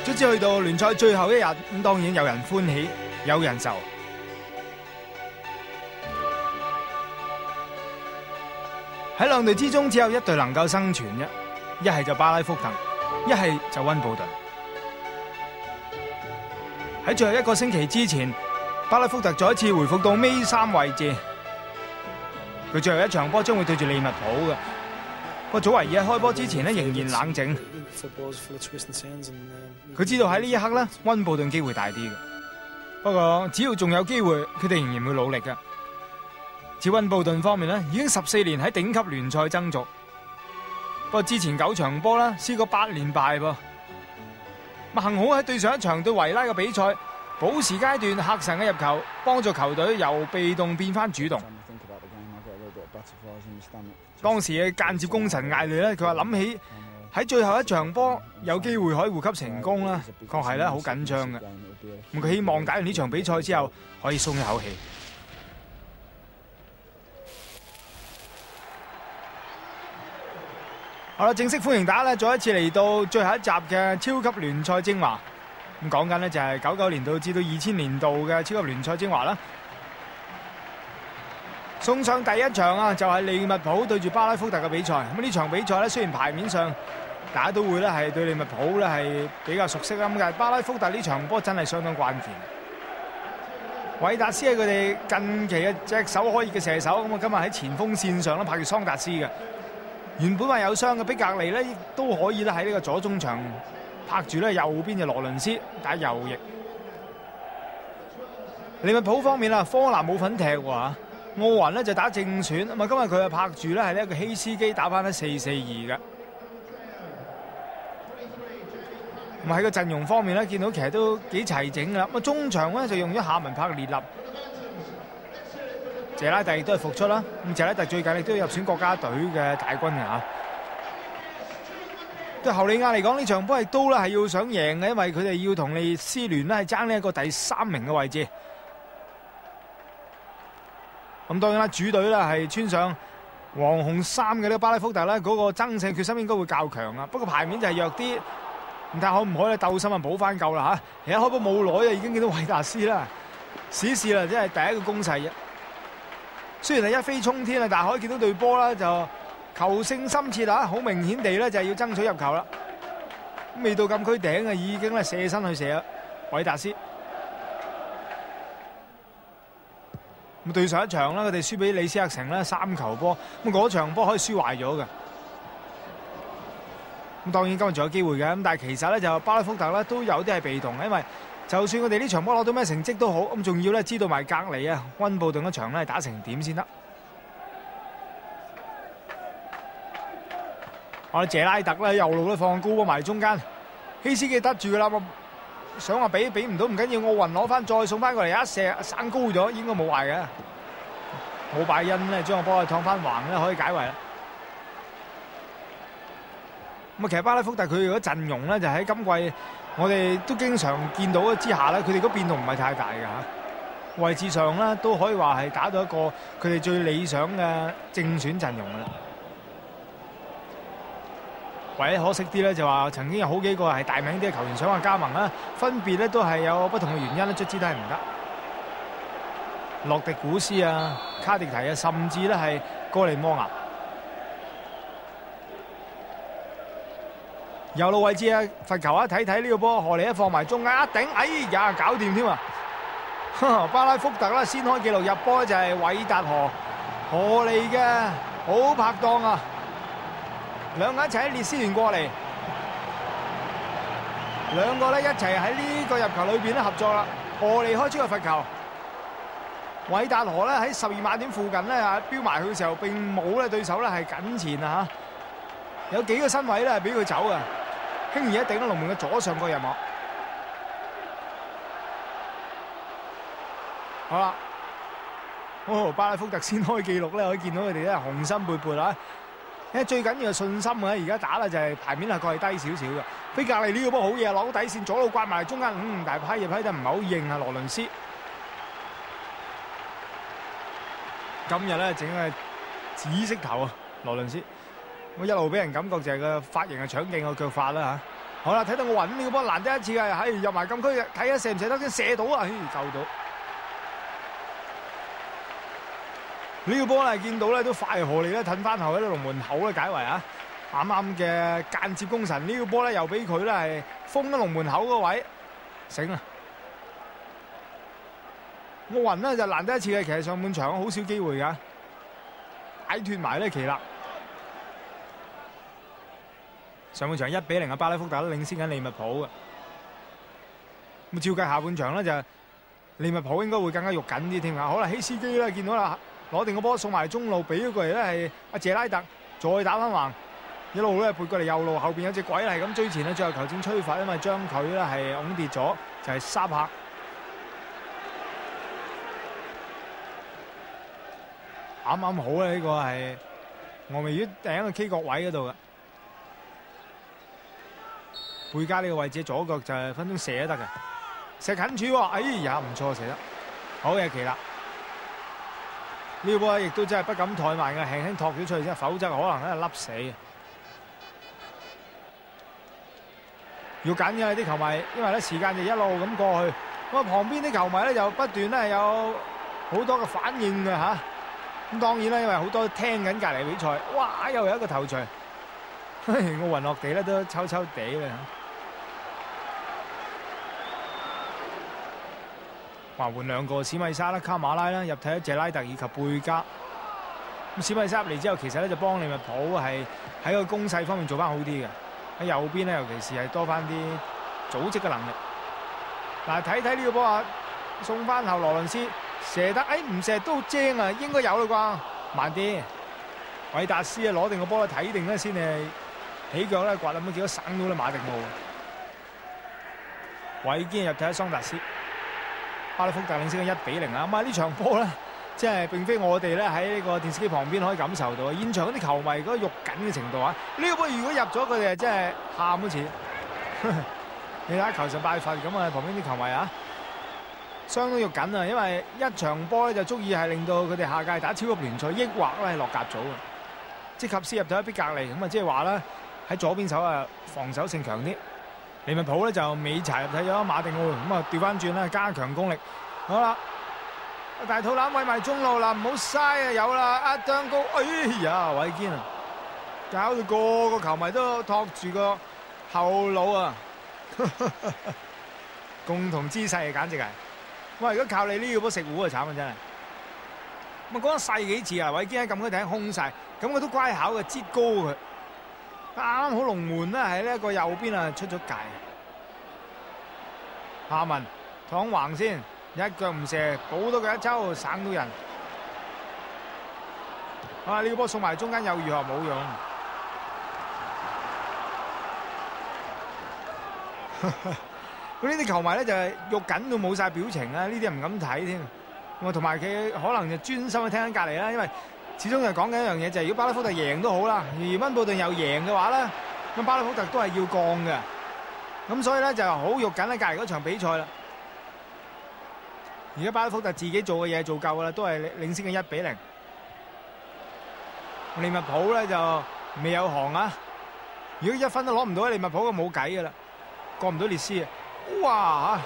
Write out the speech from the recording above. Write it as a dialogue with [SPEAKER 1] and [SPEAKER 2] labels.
[SPEAKER 1] 卒之去到聯賽最後一日，咁當然有人歡喜，有人愁。喺兩隊之中，只有一隊能夠生存啫，一係就巴拉福特，一係就溫布頓。喺最後一個星期之前，巴拉福特再一次回復到尾3位置。佢最後一場波將會對住利物浦嘅。不過祖維爾喺開波之前呢，仍然冷靜。佢知道喺呢一刻呢，溫布頓機會大啲嘅。不過只要仲有機會，佢哋仍然會努力嘅。至溫布頓方面呢，已經14年喺頂級聯賽爭逐。不過之前9場波呢，試過8連敗噃。幸好喺對上一場對維拉嘅比賽，補時階段黑神嘅入球，幫助球隊由被動變翻主動。當時嘅間接功臣艾利咧，佢話諗起喺最後一場波有機會可以護級成功啦，確係咧好緊張嘅。咁佢希望打完呢場比賽之後可以鬆一口氣。好啦，正式歡迎大家咧，再一次嚟到最後一集嘅超級聯賽精華。咁講緊呢，就係99年度至到2000年度嘅超級聯賽精華啦。送上第一場啊，就係利物浦對住巴拉福特嘅比賽。咁呢場比賽咧，雖然牌面上大家都會咧係對利物浦咧係比較熟悉啦，咁但係巴拉福特呢場波真係相當關鍵。韋達斯係佢哋近期嘅隻手可熱嘅射手，咁啊今日喺前鋒線上咧拍住桑達斯嘅。原本話有傷嘅比格尼咧，亦都可以咧喺呢個左中場拍住咧右邊嘅羅倫斯打右翼。利物浦方面啦，科拿冇份踢喎。奧雲咧就打正選，咁啊今日佢啊拍住咧係呢一個希斯基打翻咧4-4-2嘅。咁喺個陣容方面咧，見到其實都幾齊整噶啦。咁中場咧就用咗夏文柏列納，謝拉特亦都係復出啦。咁謝拉特最近亦都入選國家隊嘅大軍嘅嚇。對後利亞嚟講，呢場波亦都咧係要想贏嘅，因為佢哋要同利斯聯咧係爭呢一個第3名嘅位置。咁當然啦，主隊咧係穿上黃紅衫嘅呢個巴拉福特咧，嗰個爭勝決心應該會較強啊。不過牌面就係弱啲，唔睇可唔可以鬥心啊補翻夠啦嚇。而家開波冇耐啊，已經見到韋達斯啦，史事啦，即係第一個攻勢啫。雖然係一飛沖天啊，但係可以見到對波啦，就球勝心切啊，好明顯地咧就係要爭取入球啦。未到禁區頂啊，已經咧射身去射啊，韋達斯。咁對上一場啦，佢哋輸俾李斯特城啦3球波，咁嗰場波可以輸壞咗嘅。咁當然今日仲有機會嘅，咁但係其實咧就巴拉福特咧都有啲係被動，因為就算我哋呢場波攞到咩成績都好，咁仲要咧知道埋隔離啊溫布頓嗰場咧打成點先得。我哋謝拉特咧右路咧放高波埋中間，希斯基得住噶啦，想話俾唔到唔緊要，奧雲攞翻再送翻過嚟一射省高咗，應該冇壞嘅。奧拜恩咧將個波燙翻橫咧可以解圍啦。咁啊，其實巴拉福特佢嗰陣容咧就喺今季我哋都經常見到之下咧，佢哋嗰變動唔係太大嘅嚇。位置上咧都可以話係打到一個佢哋最理想嘅正選陣容嘅啦。唯一可惜啲咧就話曾經有好幾個係大名啲嘅球員想話加盟啦，分別咧都係有不同嘅原因咧，卒之都係唔得。洛迪古斯啊、卡迪提啊，甚至咧係哥利摩亞。右路位置啊，罰球啊，睇睇呢個波，荷利一放埋中間一頂，哎呀，搞掂添啊！巴拉福特啦，先開紀錄入波就係韋達荷利嘅好拍檔啊！兩個一齊喺列斯聯過嚟，兩個咧一齊喺呢個入球裏邊咧合作啦。荷利開出個罰球，韋達荷咧喺12碼點附近咧飆埋去嘅時候，並冇咧對手咧係緊前啊嚇，有幾個身位咧係俾佢走啊，輕易一頂到龍門嘅左上角入網。好啦，巴拉福特先開紀錄咧，可以見到佢哋咧雄心勃勃啊！因為最緊要係信心啊！而家打啦就係牌面係確係低少少嘅。比格利呢個波好嘢，攞底線左路刮埋中間，但係批入批得唔係好硬啊！羅倫斯今日咧整個紫色頭啊！羅倫斯我一路俾人感覺就係個髮型係搶鏡個腳法啦好啦，睇到我揾呢個波難得一次嘅，喺入埋禁區嘅，睇下射唔射得，先射到啊！救到呢個波咧，見到咧都快河嚟咧，褪翻後喺龍門口咧解圍啊！啱啱嘅間接功臣，呢個波咧又俾佢咧係封咗龍門口嗰位，醒啊！奧雲呢就難得一次嘅，其實上半場好少機會㗎，擺脱埋呢奇勒。上半場1-0嘅巴拉福特領先緊利物浦嘅，咁照計下半場咧就利物浦應該會更加肉緊啲添啊！好啦，希斯基咧見到啦，攞定個波送埋中路，俾咗過嚟咧係阿謝拉特，再打翻橫，一路咧撥過嚟右路，後邊有隻鬼係咁追前咧，最後球證吹罰，因為將佢咧係拱跌咗，就係沙柏。啱啱好咧，呢個係俄眉魚頂個 K 角位嗰度嘅。貝加呢個位置左腳就係分鐘射都得嘅，射近處喎，哎呀唔錯射得，好嘅奇啦！呢個波亦都真係不敢怠慢嘅，輕輕托咗出去啫，否則可能咧笠死嘅。要緊嘅啲球迷，因為咧時間就一路咁過去，咁啊旁邊啲球迷咧就不斷咧有好多嘅反應嘅嚇。咁當然啦，因為好多聽緊隔離比賽，哇又有一個頭槌，我暈落地咧都抽抽地啦嚇。哇！換兩個史米沙啦、卡馬拉啦，入替咗謝拉特以及貝加。咁史米沙入嚟之後，其實咧就幫利物浦係喺個攻勢方面做翻好啲嘅。喺右邊咧，尤其是係多翻啲組織嘅能力。嗱，睇睇呢個波啊，送翻後羅倫斯射得，唔射都精啊，應該有啦啩。慢啲，韋達斯啊攞定個波咧，睇定咧先係起腳咧，刮咁結果省到咧馬迪奧。韋堅入替咗桑達斯。巴拉福特領先緊1-0啊！咁啊呢場波咧，即係並非我哋咧喺呢個電視機旁邊可以感受到，現場嗰啲球迷嗰個肉緊嘅程度啊！呢個波如果入咗，佢哋真係喊好似。你睇下球神拜佛咁啊，旁邊啲球迷啊，相當肉緊啊！因為一場波咧就足以係令到佢哋下屆打超級聯賽，抑或咧係落甲組嘅。即及斯入到一邊隔離，咁啊即係話咧喺左邊手啊防守性強啲。利物浦咧就尾柴入睇咗馬定奧，咁啊調翻轉啦，加強攻力。好啦，大肚腩餵埋中路啦，唔好嘥啊！有啦，阿當高，哎呀，韋堅啊，搞到個個球迷都托住個後腦啊！共同姿勢啊，簡直係。喂，如果靠你呢個波食糊啊，慘啊真係。咁啊講咗細幾次啊，韋堅喺禁區頂空晒，咁佢都乖巧嘅，擠高佢。啱啱好龍門咧喺呢一個右邊啊出咗界，夏文躺橫先，一腳唔射，補到佢一抽，省到人。啊！呢個波送埋中間又如何冇用？咁呢啲球迷咧就係肉緊到冇晒表情啊！呢啲唔敢睇添。咁同埋佢可能就專心去聽緊隔離啦，因為始終就講緊一樣嘢，就係如果巴拉福特贏都好啦，而溫布頓又贏嘅話咧，咁巴拉福特都係要降嘅。咁所以咧就好肉緊喺隔離嗰場比賽啦。而家巴拉福特自己做嘅嘢做夠啦，都係領先嘅1-0。利物浦咧就未有行啊！如果1分都攞唔到，利物浦就冇計噶啦，過唔到列斯啊！哇！